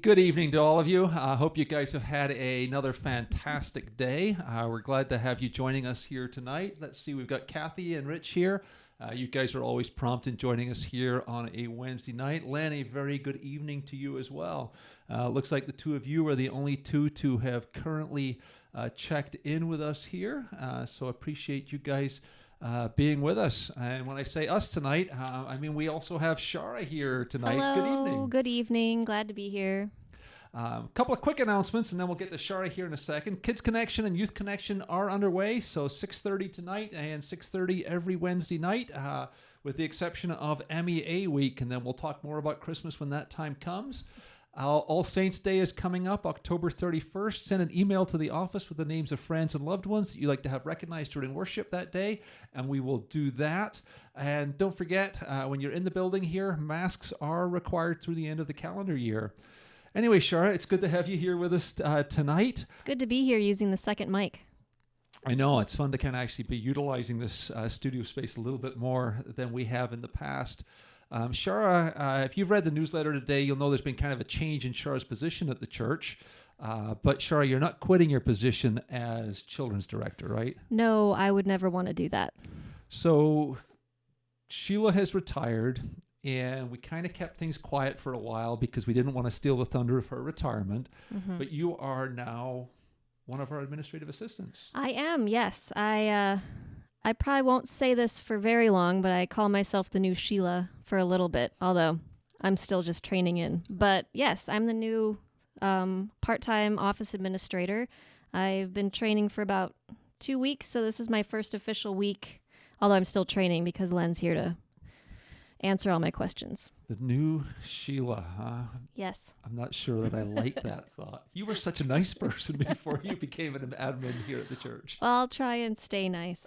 good evening to all of you. I hope you guys have had another fantastic day. We're glad to have you joining us here tonight. Let's see, we've got Kathy and Rich here. You guys are always prompt in joining us here on a Wednesday night. Len, a very good evening to you as well. Looks like the two of you are the only two to have currently checked in with us here. So appreciate you guys being with us. And when I say us tonight, I mean we also have Shara here tonight. Hello, good evening. Good evening. Glad to be here. A couple of quick announcements, and then we'll get to Shara here in a second. Kids Connection and Youth Connection are underway, so 6:30 tonight and 6:30 every Wednesday night, with the exception of MEA week, and then we'll talk more about Christmas when that time comes. All Saints Day is coming up, October 31st. Send an email to the office with the names of friends and loved ones that you'd like to have recognized during worship that day, and we will do that. And don't forget, when you're in the building here, masks are required through the end of the calendar year. Anyway, Shara, it's good to have you here with us tonight. It's good to be here using the second mic. I know, it's fun to kind of actually be utilizing this studio space a little bit more than we have in the past. Shara, if you've read the newsletter today, you'll know there's been kind of a change in Shara's position at the church. But Shara, you're not quitting your position as children's director, right? No, I would never want to do that. So Sheila has retired, and we kind of kept things quiet for a while because we didn't want to steal the thunder of her retirement. Mm-hmm. But you are now one of our administrative assistants. I am, yes. I probably won't say this for very long, but I call myself the new Sheila for a little bit, although I'm still just training in. But yes, I'm the new part-time office administrator. I've been training for about 2 weeks, so this is my first official week, although I'm still training because Len's here to answer all my questions. The new Sheila, huh? Yes. I'm not sure that I like that thought. You were such a nice person before you became an admin here at the church. Well, I'll try and stay nice.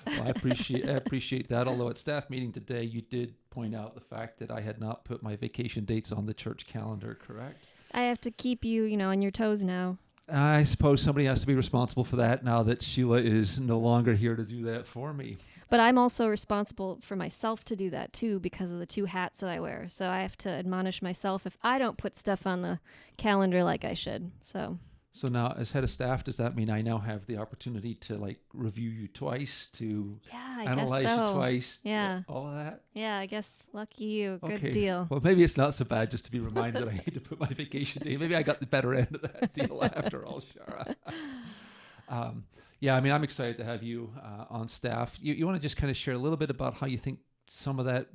Well, I appreciate that. Although at staff meeting today, you did point out the fact that I had not put my vacation dates on the church calendar, correct? I have to keep you, on your toes now. I suppose somebody has to be responsible for that now that Sheila is no longer here to do that for me. But I'm also responsible for myself to do that too because of the two hats that I wear. So I have to admonish myself if I don't put stuff on the calendar like I should. So now, as head of staff, does that mean I now have the opportunity to review you twice, to analyze guess so. you twice? Yeah. All of that? Yeah, I guess lucky you. Good Okay. deal. Well, maybe it's not so bad just to be reminded that I need to put my vacation day. Maybe I got the better end of that deal after all, Shara. Yeah, I mean, I'm excited to have you on staff. You want to just kind of share a little bit about how you think some of that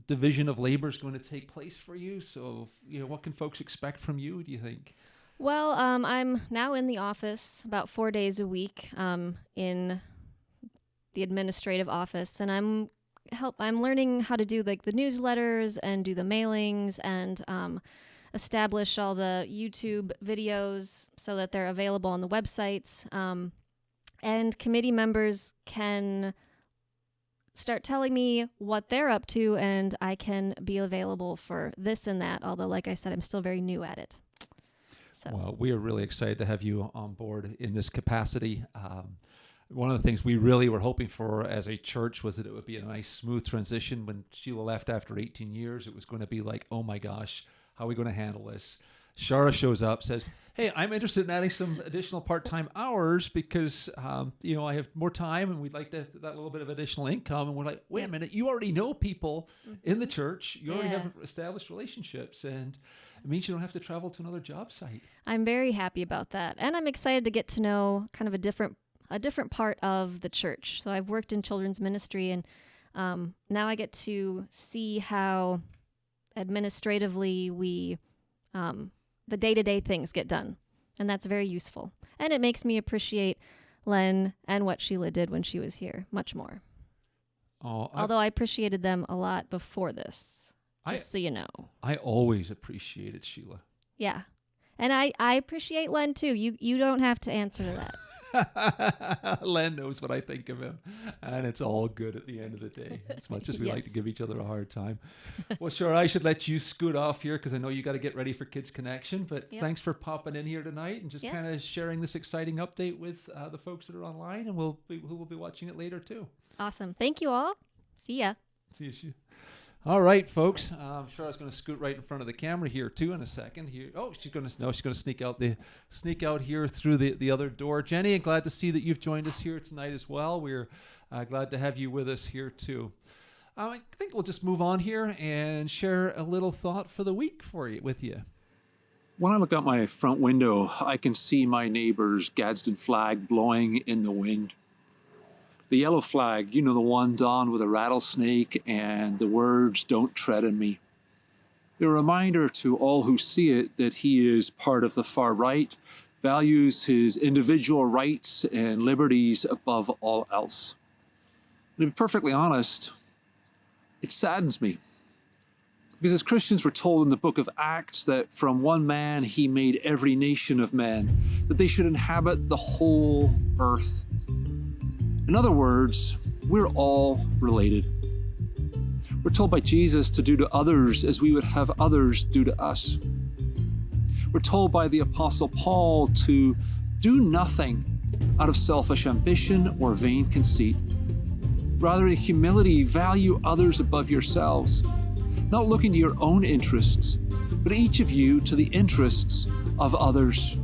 division of labor is going to take place for you? So, what can folks expect from you, do you think? Well, I'm now in the office about 4 days a week in the administrative office, and I'm learning how to do the newsletters and do the mailings and establish all the YouTube videos so that they're available on the websites. And committee members can start telling me what they're up to, and I can be available for this and that, although, like I said, I'm still very new at it. So. Well, we are really excited to have you on board in this capacity. One of the things we really were hoping for as a church was that it would be a nice, smooth transition. When Sheila left after 18 years, it was going to be like, oh my gosh, how are we going to handle this? Shara shows up, says, hey, I'm interested in adding some additional part-time hours because, I have more time and we'd like to have that little bit of additional income. And we're like, wait a minute, you already know people in the church. You already have established relationships, and it means you don't have to travel to another job site. I'm very happy about that. And I'm excited to get to know kind of a different part of the church. So I've worked in children's ministry, and now I get to see how administratively we the day-to-day things get done. And that's very useful. And it makes me appreciate Len and what Sheila did when she was here much more. Although I appreciated them a lot before this, just so you know. I always appreciated Sheila. Yeah. And I appreciate Len too. You don't have to answer to that. Len knows what I think of him, and it's all good at the end of the day, as much as we like to give each other a hard time. Well, sure, I should let you scoot off here because I know you got to get ready for Kids Connection, but thanks for popping in here tonight and just kind of sharing this exciting update with the folks that are online, and who will be watching it later too. Awesome. Thank you all. See ya. See you. All right, folks. I'm sure I was going to scoot right in front of the camera here too in a second. Here, she's going to sneak out here through the other door. Jenny, I'm glad to see that you've joined us here tonight as well. We're glad to have you with us here too. I think we'll just move on here and share a little thought for the week with you. When I look out my front window, I can see my neighbor's Gadsden flag blowing in the wind. The yellow flag, the one donned with a rattlesnake and the words, "Don't tread on me." They're a reminder to all who see it that he is part of the far right, values his individual rights and liberties above all else. And to be perfectly honest, it saddens me. Because as Christians, we're told in the book of Acts that from one man he made every nation of men, that they should inhabit the whole earth. In other words, we're all related. We're told by Jesus to do to others as we would have others do to us. We're told by the Apostle Paul to do nothing out of selfish ambition or vain conceit. Rather, in humility, value others above yourselves, not looking to your own interests, but each of you to the interests of others.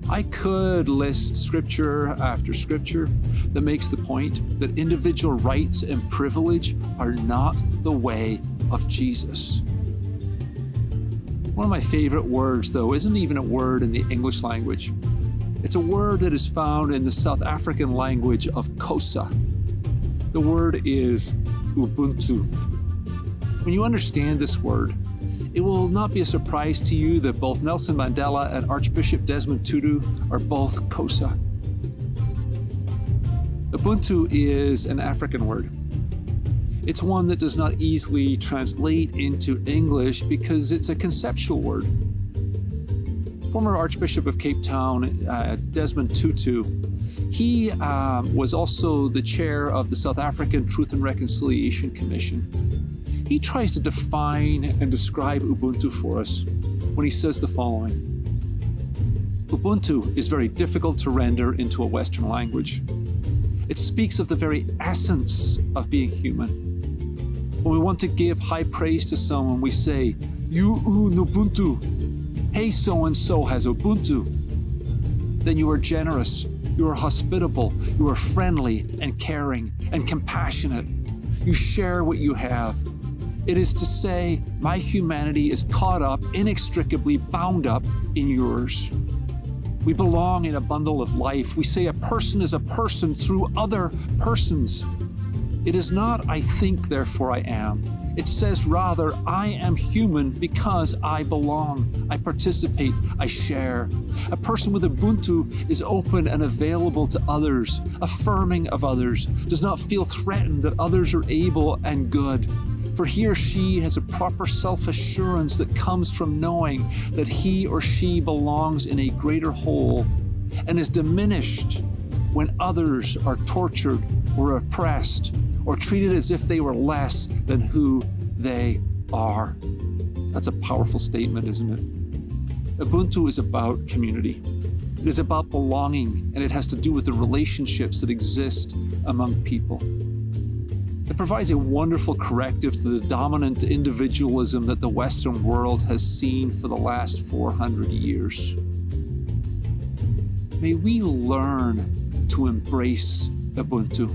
I could list scripture after scripture that makes the point that individual rights and privilege are not the way of Jesus. One of my favorite words, though, isn't even a word in the English language. It's a word that is found in the South African language of Xhosa. The word is Ubuntu. When you understand this word, it will not be a surprise to you that both Nelson Mandela and Archbishop Desmond Tutu are both Xhosa. Ubuntu is an African word. It's one that does not easily translate into English because it's a conceptual word. Former Archbishop of Cape Town, Desmond Tutu, he was also the chair of the South African Truth and Reconciliation Commission. He tries to define and describe Ubuntu for us when he says the following. Ubuntu is very difficult to render into a Western language. It speaks of the very essence of being human. When we want to give high praise to someone, we say, "You Ubuntu." Hey, so-and-so has Ubuntu. Then you are generous, you are hospitable, you are friendly and caring and compassionate. You share what you have. It is to say, my humanity is caught up, inextricably bound up in yours. We belong in a bundle of life. We say a person is a person through other persons. It is not, I think, therefore I am. It says rather, I am human because I belong, I participate, I share. A person with Ubuntu is open and available to others, affirming of others, does not feel threatened that others are able and good. For he or she has a proper self-assurance that comes from knowing that he or she belongs in a greater whole and is diminished when others are tortured or oppressed or treated as if they were less than who they are. That's a powerful statement, isn't it? Ubuntu is about community. It is about belonging, and it has to do with the relationships that exist among people. It provides a wonderful corrective to the dominant individualism that the Western world has seen for the last 400 years. May we learn to embrace Ubuntu.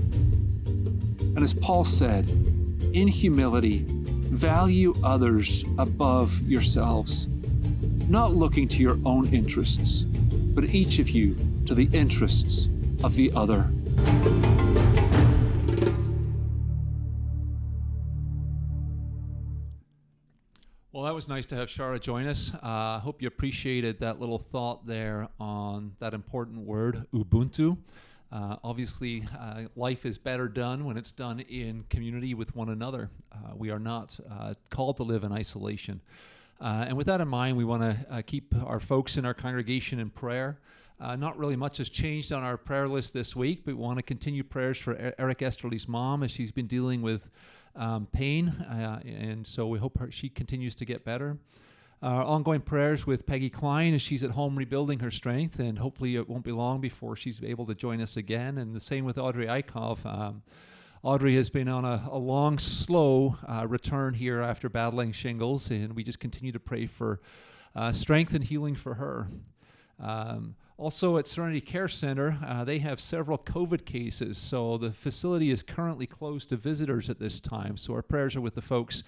And as Paul said, in humility, value others above yourselves, not looking to your own interests, but each of you to the interests of the other. Well, that was nice to have Shara join us. I hope you appreciated that little thought there on that important word, Ubuntu. Obviously, life is better done when it's done in community with one another. We are not called to live in isolation. And with that in mind, we want to keep our folks in our congregation in prayer. Not really much has changed on our prayer list this week, but we want to continue prayers for Eric Esterly's mom as she's been dealing with pain, and so we hope she continues to get better. Ongoing prayers with Peggy Klein as she's at home rebuilding her strength, and hopefully it won't be long before she's able to join us again. And the same with Audrey Eichhoff. Audrey has been on a long, slow return here after battling shingles, and we just continue to pray for strength and healing for her. Also at Serenity Care Center, they have several COVID cases, so the facility is currently closed to visitors at this time. So our prayers are with the folks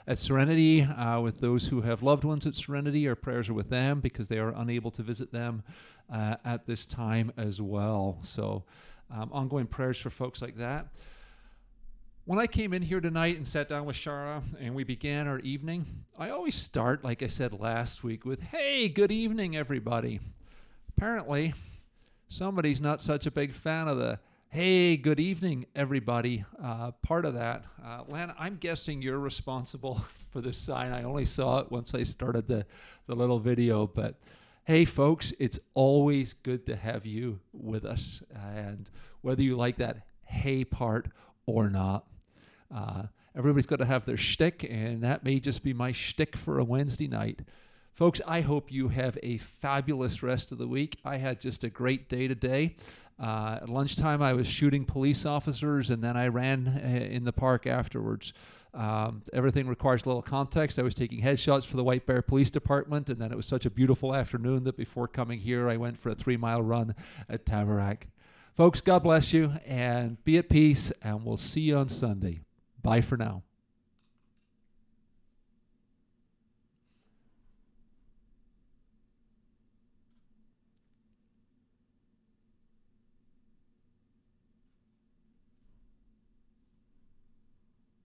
at Serenity, with those who have loved ones at Serenity. Our prayers are with them because they are unable to visit them at this time as well. So ongoing prayers for folks like that. When I came in here tonight and sat down with Shara and we began our evening, I always start, like I said last week, with, "Hey, good evening, everybody." Apparently, somebody's not such a big fan of the "Hey, good evening, everybody" part of that. Len, I'm guessing you're responsible for this sign. I only saw it once I started the little video, but hey, folks, it's always good to have you with us. And whether you like that "hey" part or not, everybody's got to have their shtick, and that may just be my shtick for a Wednesday night. Folks, I hope you have a fabulous rest of the week. I had just a great day today. At lunchtime, I was shooting police officers, and then I ran in the park afterwards. Everything requires a little context. I was taking headshots for the White Bear Police Department, and then it was such a beautiful afternoon that before coming here, I went for a 3-mile run at Tamarack. Folks, God bless you, and be at peace, and we'll see you on Sunday. Bye for now.